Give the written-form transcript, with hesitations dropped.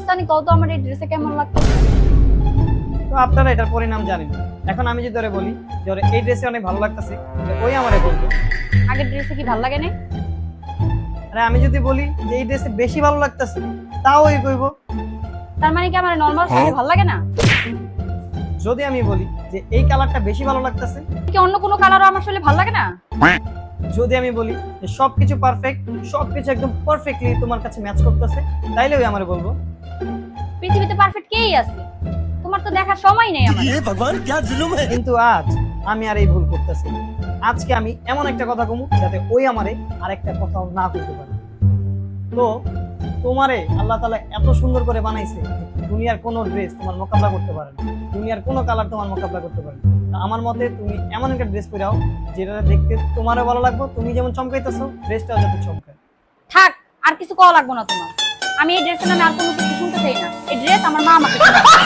জানি কত আমার এই ড্রেসে কেমন লাগতো। তো আপনারা এটার পরিণাম জানেন। এখন আমি যদি ওরে বলি যে ওরে এই ড্রেসে অনেক ভালো লাগতেছে, ওই আমারে বলবো। আগের ড্রেসে কি ভালো লাগে না? আরে আমি যদি বলি যে এই ড্রেসে বেশি ভালো লাগতেছে, তাও ওই কইবো। তার মানে কি আমার নরমাল শাড়ি ভালো লাগে না? যদি আমি বলি যে এই কালারটা বেশি ভালো লাগতেছে, কি অন্য কোনো কালারও আমার আসলে ভালো লাগে না? যদি আমি বলি যে সবকিছু পারফেক্ট, সবকিছু একদম পারফেক্টলি তোমার কাছে ম্যাচ করতেছে, তাইলে ওই আমারে বলবো। পৃথিবীতে পারফেক্ট কেই আছে, তোমার তো দেখার সময় নেই আমার। ये भगवान क्या जुल्म है। কিন্তু আজ আমি আর এই ভুল করতেছি না। আজকে আমি এমন একটা কথা কমু যাতে ওই আমারে আরেকটা কথাও না করতে পারে। তো তোমারে আল্লাহ তাআলা এত সুন্দর করে বানাইছে, দুনিয়ার কোনো ড্রেস তোমার মোকাবিলা করতে পারে না, দুনিয়ার কোনো কালার তোমার মোকাবিলা করতে পারে না। তা আমার মতে তুমি এমন একটা ড্রেস পরাও যেটা দেখতে তোমারও ভালো লাগবে, তুমি যেমন চমকাইতেছো ড্রেসটাও যাতে চমকায়। থাক, আর কিছু কওয়া লাগবে না তোমার। আমি এই ড্রেসের নামে আর কোনো কিছু শুনতে চাই না। এই ড্রেস আমার মা আমাকে কিনে দিয়েছে।